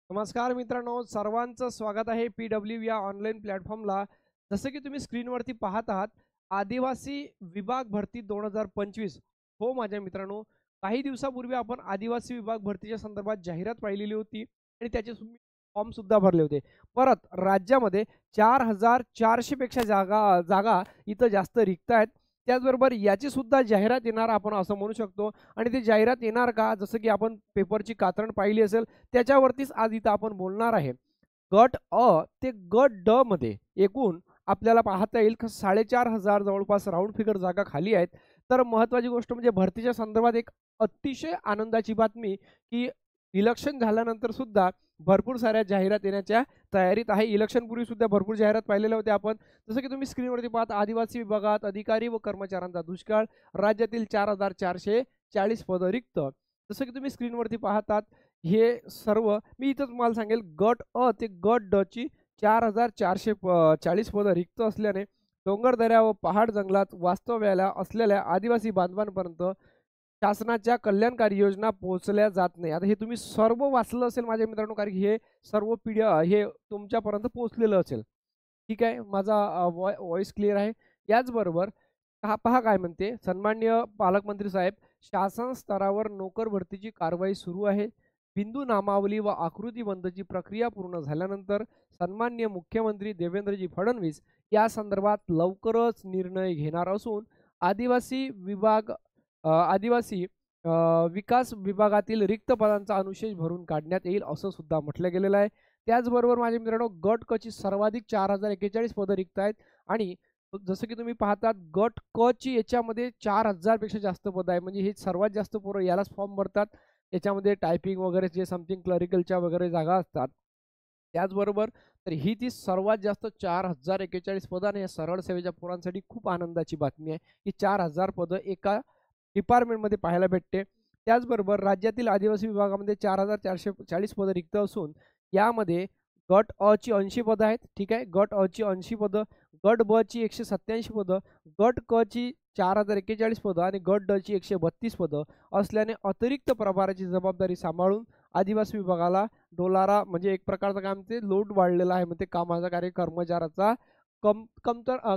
नमस्कार मित्रांनो, सर्वांचं स्वागत आहे PW या ऑनलाईन प्लॅटफॉर्मला. जसं की तुम्ही स्क्रीनवरती पाहत आहात, आदिवासी विभाग भरती 2025. हो माझ्या मित्रांनो, काही दिवसापूर्वी आपण आदिवासी विभाग भरतीच्या संदर्भात जाहिरात पाहिलेली होती आणि त्याचे फॉर्म सुद्धा भरले होते. परत राज्यामध्ये 4,400 पेक्षा जागा जागा इथं जास्त रिक्त आहेत. त्याचबरोबर याची सुद्धा जाहिरात येणार आपण असं म्हणू शकतो. आणि ती जाहिरात येणार का, जसं की आपण पेपरची कात्रण पाहिली असेल त्याच्यावरतीच आज इथं आपण बोलणार आहे. गट अ ते गट ड मध्ये एकूण आपल्याला पाहता येईल की 4,500 जवळपास राऊंड फिगर जागा खाली आहेत. तर महत्त्वाची गोष्ट म्हणजे भरतीच्या संदर्भात एक अतिशय आनंदाची बातमी की इलेक्शन झाल्यानंतर सुद्धा भरपूर साऱ्या जाहिरात येण्याच्या तयारीत आहे. इलेक्शनपूर्वी सुद्धा भरपूर जाहिरात पाहिलेल्या होत्या आपण. जसं की तुम्ही स्क्रीनवरती पाहता, आदिवासी विभागात अधिकारी व कर्मचाऱ्यांचा दुष्काळ, राज्यातील 4,440 पदं रिक्त. जसं की तुम्ही स्क्रीनवरती पाहतात, हे सर्व मी इथं तुम्हाला सांगेल, गट अ ते गट ड ची 4,440 पदं रिक्त असल्याने डोंगरदऱ्या व पहाड जंगलात वास्तव्याला असलेल्या आदिवासी बांधवांपर्यंत शासनाच्या कल्याणकारी योजना पोहोचल्या जात नाही. आता हे तुम्ही सर्व वाचलं असेल माझ्या मित्रांनो, कारण हे सर्व हे तुमच्यापर्यंत पोहोचलेलं असेल. ठीक आहे, माझा व्हॉइस क्लिअर आहे. याचबरोबर हा पहा काय म्हणते, सन्माननीय पालकमंत्री साहेब, शासन स्तरावर नोकर भरतीची कारवाई सुरू आहे. बिंदू नामावली व आकृतीबंधची प्रक्रिया पूर्ण झाल्यानंतर सन्माननीय मुख्यमंत्री देवेंद्रजी फडणवीस या संदर्भात लवकरच निर्णय घेणार असून आदिवासी विभाग आदिवासी विकास विभागातील रिक्त पदांचा अनुशेष भरून काढण्यात येईल असं सुद्धा म्हटलं गेलेलं आहे. त्याचबरोबर माझ्या मित्रांनो, गट क ची सर्वाधिक 4,041 पदं रिक्त आहेत आणि जसं की तुम्ही पाहतात, गट क ची याच्यामध्ये 4,000 पेक्षा जास्त पदं आहे. म्हणजे हे सर्वात जास्त पोरं यालाच फॉर्म भरतात. याच्यामध्ये टायपिंग वगैरे जे समथिंग क्लरिकलच्या वगैरे जागा असतात. त्याचबरोबर तर ही ती सर्वात जास्त 4,041 पदं आणि या सरळ सेवेच्या पोरांसाठी खूप आनंदाची बातमी आहे की 4,000 पदं एका डिपार्टमेंटमध्ये पाहायला भेटते. त्याचबरोबर राज्यातील आदिवासी विभागामध्ये 4,440 पदं रिक्त असून यामध्ये गट अ ची 80 पदं आहेत. ठीक आहे, गट अ ची 80 पदं, गट ब ची 187 पदं, गट क ची 4,041 पदं आणि गट ड ची 132 पदं असल्याने अतिरिक्त प्रभाराची जबाबदारी सांभाळून आदिवासी विभागाला डोलारा म्हणजे एक प्रकारचा काय म्हणते लोड वाढलेला आहे. म्हणजे कामाचा कार्य कर्मचाऱ्याचा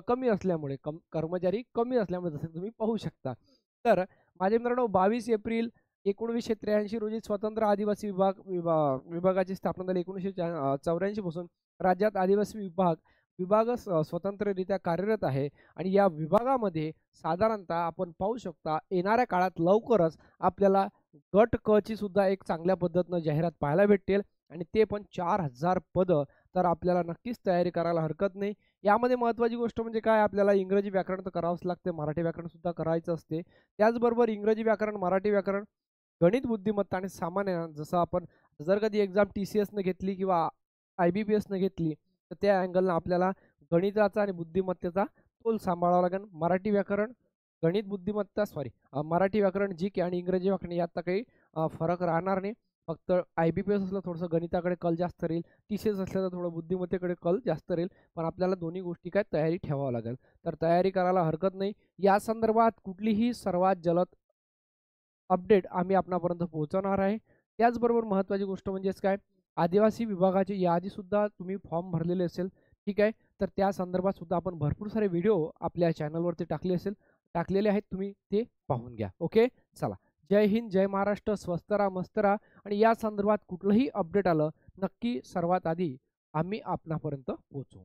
कमी असल्यामुळे कर्मचारी कमी असल्यामुळे जसं तुम्ही पाहू शकता. तर माझ्या मित्रांनो, 22 एप्रिल 1983 रोजी स्वतंत्र आदिवासी विभागाची स्थापना झाली. 1984 पासून राज्यात आदिवासी विभाग विभाग स्वतंत्ररित्या कार्यरत आहे आणि या विभागामध्ये साधारणतः आपण पाहू शकता येणाऱ्या काळात लवकरच आपल्याला गट क ची सुद्धा एक चांगल्या पद्धतीनं जाहिरात पाहायला भेटेल आणि ते पण 4,000 पदं. तर आपल्याला नक्कीच तयारी करायला हरकत नाही. यामध्ये महत्त्वाची गोष्ट म्हणजे काय, आपल्याला इंग्रजी व्याकरण तर करावंच लागते, मराठी व्याकरण सुद्धा करायचं असते. त्याचबरोबर इंग्रजी व्याकरण, मराठी व्याकरण, गणित बुद्धिमत्ता आणि सामान्य ज्ञान. जसं आपण जर कधी एक्झाम TCS ने घेतली किंवा IBPS ने घेतली तर त्या अँगलनं आपल्याला गणिताचा आणि बुद्धिमत्तेचा तोल सांभाळावा लागेल. मराठी व्याकरण, गणित बुद्धिमत्ता मराठी व्याकरण जी आणि इंग्रजी व्याकरण यात काही फरक राहणार नाही. फक्त IBPS असलं थोडंसं गणिताकडे कल जास्त राहील, TCS असलं तर थोडं बुद्धिमत्तेकडे कल जास्त राहील. पण आपल्याला दोन्ही गोष्टी काय तयारी ठेवावं लागेल. तर तयारी करायला हरकत नाही. या संदर्भात कुठलीही सर्वात जलद अपडेट आम्ही आपणापर्यंत पोहोचवणार आहे. त्याचबरोबर महत्त्वाची गोष्ट म्हणजेच काय, आदिवासी विभागाची यादीसुद्धा तुम्ही फॉर्म भरलेले असेल. ठीक आहे, तर त्या संदर्भात सुद्धा आपण भरपूर सारे व्हिडिओ आपल्या चॅनलवरती टाकलेले आहेत. तुम्ही ते पाहून घ्या. ओके, चला. जय हिंद, जय महाराष्ट्र. स्वस्त राहा, मस्त राहा आणि या संदर्भात कुठलंही अपडेट आलं नक्की सर्वात आधी आम्ही आपणापर्यंत पोहोचवू.